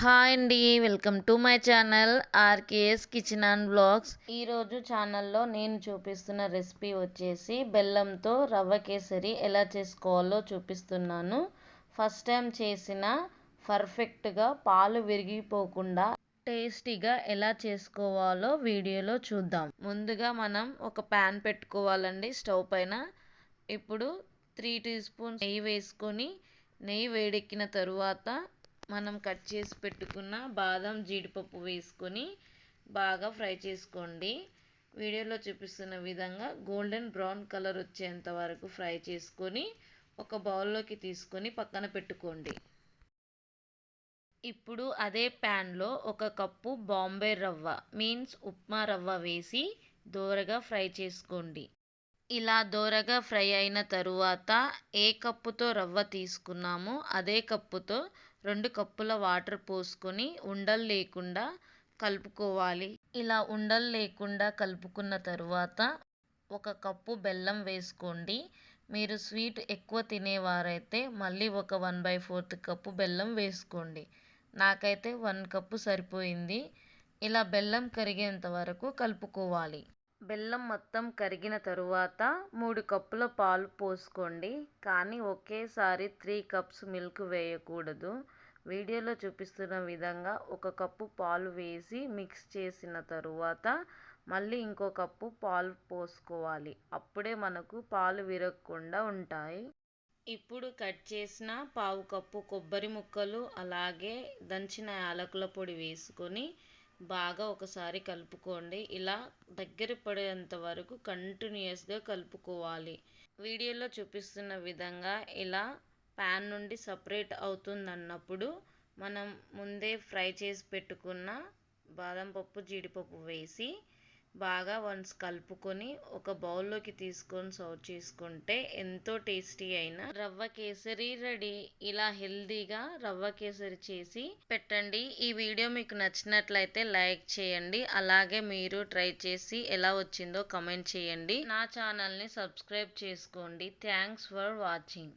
Hi అండి, welcome to my channel RKS kitchen and blogs. ఈరోజు ఛానల్లో నేను చూపిస్తున్న రెసిపీ వచ్చేసి బెల్లంతో రవ్వ కేసరి ఎలా చేసుకోవాలో చూపిస్తున్నాను. ఫస్ట్ టైం చేసిన పర్ఫెక్ట్గా పాలు విరిగిపోకుండా టేస్టీగా ఎలా చేసుకోవాలో వీడియోలో చూద్దాం. ముందుగా మనం ఒక ప్యాన్ పెట్టుకోవాలండి స్టవ్ పైన. ఇప్పుడు 3 టీ స్పూన్స్ నెయ్యి వేసుకొని, నెయ్యి వేడెక్కిన తరువాత మనం కట్ చేసి పెట్టుకున్న బాదం జీడిపప్పు వేసుకొని బాగా ఫ్రై చేసుకోండి. వీడియోలో చూపిస్తున్న విధంగా గోల్డెన్ బ్రౌన్ కలర్ వచ్చేంత వరకు ఫ్రై చేసుకొని ఒక బౌల్లోకి తీసుకొని పక్కన పెట్టుకోండి. ఇప్పుడు అదే ప్యాన్లో 1 కప్పు బాంబే రవ్వ మీన్స్ ఉప్మా రవ్వ వేసి దోరగా ఫ్రై చేసుకోండి. ఇలా దోరగా ఫ్రై అయిన తరువాత ఏ కప్పుతో రవ్వ తీసుకున్నామో అదే కప్పుతో 2 కప్పుల వాటర్ పోసుకొని ఉండలు లేకుండా కలుపుకోవాలి. ఇలా ఉండలు లేకుండా కలుపుకున్న తరువాత 1 కప్పు బెల్లం వేసుకోండి. మీరు స్వీట్ ఎక్కువ తినేవారైతే మళ్ళీ ఒక 1/4 కప్పు బెల్లం వేసుకోండి. నాకైతే 1 కప్పు సరిపోయింది. ఇలా బెల్లం కరిగేంత వరకు కలుపుకోవాలి. బెల్లం మొత్తం కరిగిన తరువాత 3 కప్పుల పాలు పోసుకోండి. కానీ ఒకేసారి 3 కప్స్ మిల్క్ వేయకూడదు. వీడియోలో చూపిస్తున్న విధంగా 1 కప్పు పాలు వేసి మిక్స్ చేసిన తరువాత మళ్ళీ ఇంకో కప్పు పాలు పోసుకోవాలి. అప్పుడే మనకు పాలు విరగకుండా ఉంటాయి. ఇప్పుడు కట్ చేసిన 1/4 కప్పు కొబ్బరి ముక్కలు అలాగే దంచిన యాలకుల పొడి వేసుకొని బాగా ఒకసారి కలుపుకోండి. ఇలా దగ్గర పడేంత వరకు కంటిన్యూస్గా కలుపుకోవాలి. వీడియోలో చూపిస్తున్న విధంగా ఇలా ప్యాన్ నుండి సపరేట్ అవుతుందన్నప్పుడు మనం ముందే ఫ్రై చేసి పెట్టుకున్న బాదం పప్పు జీడిపప్పు వేసి బాగా వన్స్ కలుపుకొని ఒక బౌల్లోకి తీసుకొని సర్వ్ చేసుకుంటే ఎంతో టేస్టీ అయిన రవ్వ కేసరి రెడీ. ఇలా హెల్దీగా రవ్వ కేసరి చేసి పెట్టండి. ఈ వీడియో మీకు నచ్చినట్లయితే లైక్ చేయండి. అలాగే మీరు ట్రై చేసి ఎలా వచ్చిందో కామెంట్ చేయండి. నా ఛానల్ని సబ్స్క్రైబ్ చేసుకోండి. Thanks for watching.